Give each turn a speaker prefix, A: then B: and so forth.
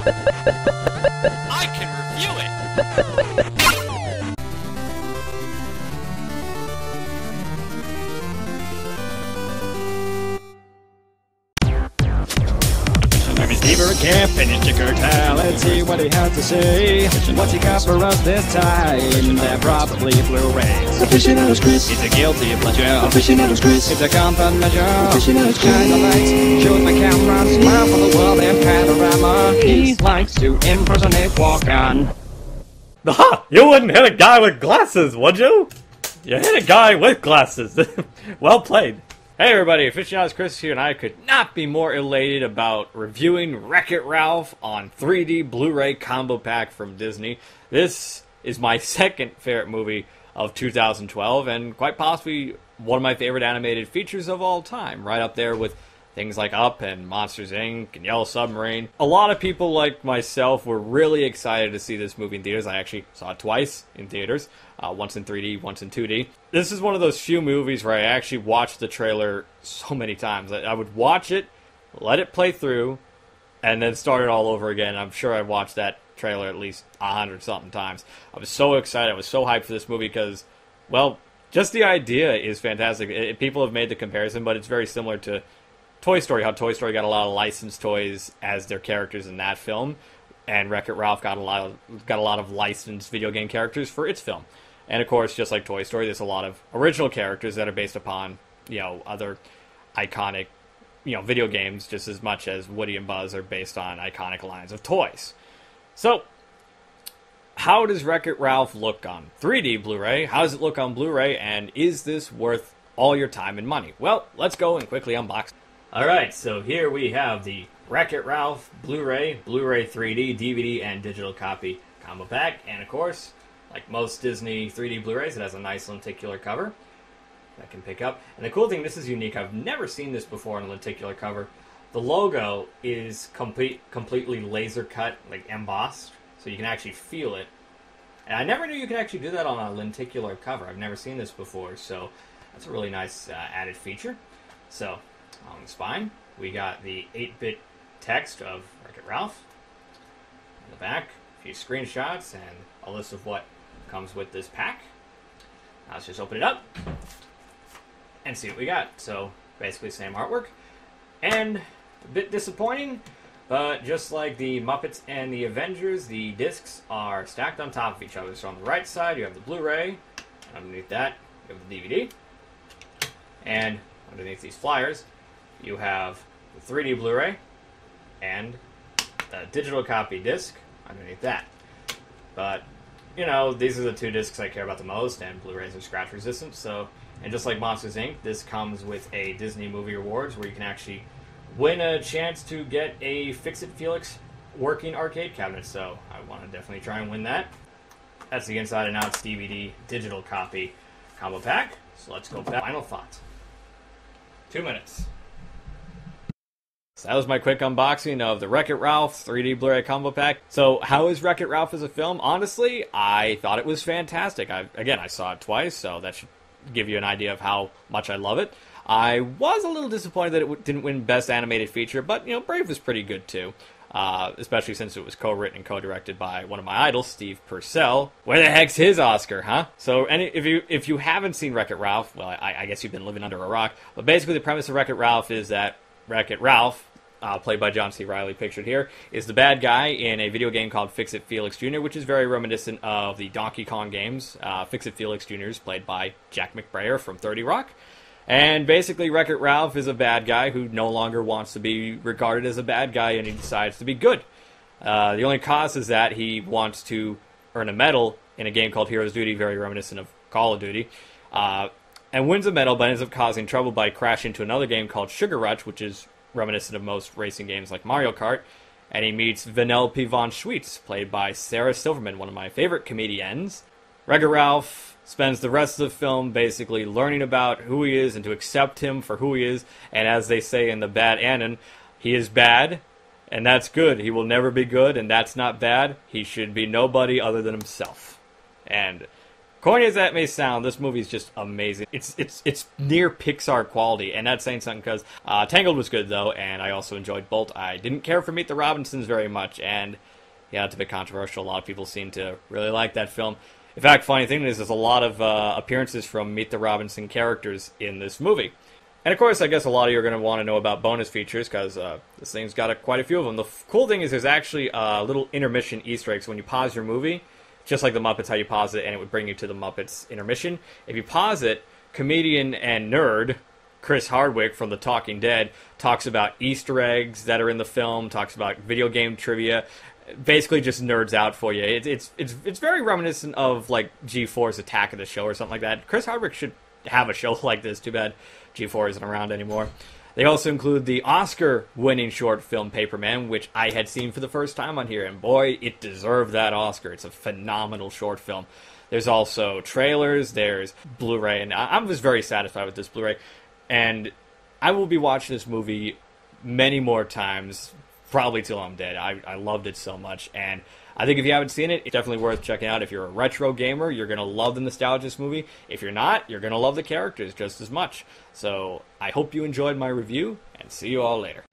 A: I can review it!
B: Beaver can't finish the curtain. Let's see what he has to say. What's he got for us this time? They're probably Blu-rays.
C: Aficionados Chris.
B: It's a guilty pleasure.
C: Aficionados Chris.
B: It's a comfort measure.
C: Aficionados
B: Shine the lights, shoot the camera, smile for the world in panorama. He likes to impersonate walk-on.
D: Ha! You wouldn't hit a guy with glasses, would you? You hit a guy with glasses. Well played. Hey everybody, Aficionados Chris here, and I could not be more elated about reviewing Wreck-It Ralph on 3D Blu-ray combo pack from Disney. This is my second favorite movie of 2012, and quite possibly one of my favorite animated features of all time, right up there with things like Up and Monsters, Inc. and Yellow Submarine. A lot of people like myself were really excited to see this movie in theaters. I actually saw it twice in theaters, once in 3D, once in 2D. This is one of those few movies where I actually watched the trailer so many times. I would watch it, let it play through, and then start it all over again. I'm sure I watched that trailer at least 100-something times. I was so excited. I was so hyped for this movie because, well, just the idea is fantastic. People have made the comparison, but it's very similar to Toy Story, how Toy Story got a lot of licensed toys as their characters in that film, and Wreck-It Ralph got a lot of licensed video game characters for its film. And of course, just like Toy Story, there's a lot of original characters that are based upon, other iconic, video games, just as much as Woody and Buzz are based on iconic lines of toys. So, how does Wreck-It Ralph look on 3D Blu-ray? How does it look on Blu-ray? And is this worth all your time and money? Well, let's go and quickly unbox. Alright, so here we have the Wreck-It Ralph Blu-ray, Blu-ray 3D, DVD, and digital copy combo pack. And of course, like most Disney 3D Blu-rays, it has a nice lenticular cover that can pick up. And the cool thing, this is unique. I've never seen this before on a lenticular cover. The logo is completely laser cut, like embossed, so you can actually feel it. And I never knew you could actually do that on a lenticular cover. I've never seen this before, so that's a really nice added feature. So, on the spine, we got the 8-bit text of Wreck-It Ralph. In the back, a few screenshots and a list of what comes with this pack. Now let's just open it up and see what we got. So, basically same artwork. And a bit disappointing, but just like the Muppets and the Avengers, the discs are stacked on top of each other. So on the right side, you have the Blu-ray, and underneath that, you have the DVD. And underneath these flyers, you have the 3D Blu-ray and the digital copy disc underneath that. But, these are the two discs I care about the most, and Blu-rays are scratch resistant, so, and just like Monsters, Inc., this comes with a Disney Movie Awards where you can actually win a chance to get a Fix-It Felix working arcade cabinet, so I want to definitely try and win that. That's the inside and outs DVD digital copy combo pack, so let's go back. Final thoughts. 2 minutes. So that was my quick unboxing of the Wreck-It Ralph 3D Blu-ray combo pack. So how is Wreck-It Ralph as a film? Honestly, I thought it was fantastic. I saw it twice, so that should give you an idea of how much I love it. I was a little disappointed that it didn't win Best Animated Feature, but, Brave was pretty good too. Especially since it was co-written and co-directed by one of my idols, Steve Purcell. Where the heck's his Oscar, huh? So, if you haven't seen Wreck-It Ralph, well, I guess you've been living under a rock. But basically, the premise of Wreck-It Ralph is that Wreck-It Ralph, played by John C. Reilly, pictured here, is the bad guy in a video game called Fix-It Felix Jr., which is very reminiscent of the Donkey Kong games. Fix-It Felix Jr. is played by Jack McBrayer from 30 Rock. And basically, Wreck-It Ralph is a bad guy who no longer wants to be regarded as a bad guy, and he decides to be good. The only cause is that he wants to earn a medal in a game called Heroes Duty, very reminiscent of Call of Duty, and wins a medal, but ends up causing trouble by crashing into another game called Sugar Rush, which is reminiscent of most racing games like Mario Kart, and he meets Vanellope von Schweetz, played by Sarah Silverman, one of my favorite comedians. Wreck-It Ralph spends the rest of the film basically learning about who he is and to accept him for who he is. And as they say in the Bad Anon, he is bad, and that's good. He will never be good, and that's not bad. He should be nobody other than himself. And Corny as that may sound, this movie is just amazing. It's near Pixar quality, and that's saying something because Tangled was good though, and I also enjoyed Bolt. I didn't care for Meet the Robinsons very much, and yeah, it's a bit controversial. A lot of people seem to really like that film. In fact, funny thing is, there's a lot of appearances from Meet the Robinson characters in this movie. And of course, I guess a lot of you are going to want to know about bonus features, because this thing's got quite a few of them. The cool thing is there's actually little intermission Easter eggs. When you pause your movie, just like the Muppets, how you pause it, and it would bring you to the Muppets intermission. If you pause it, comedian and nerd Chris Hardwick from The Talking Dead talks about Easter eggs that are in the film, talks about video game trivia, basically just nerds out for you. It's very reminiscent of like G4's Attack of the Show or something like that. Chris Hardwick should have a show like this. Too bad G4 isn't around anymore. They also include the Oscar-winning short film Paperman, which I had seen for the first time on here, and boy, it deserved that Oscar. It's a phenomenal short film. There's also trailers, there's Blu-ray, and I was very satisfied with this Blu-ray. And I will be watching this movie many more times, probably till I'm dead. I loved it so much, and I think if you haven't seen it, it's definitely worth checking out. If you're a retro gamer, you're going to love the nostalgia of this movie. If you're not, you're going to love the characters just as much. So I hope you enjoyed my review, and see you all later.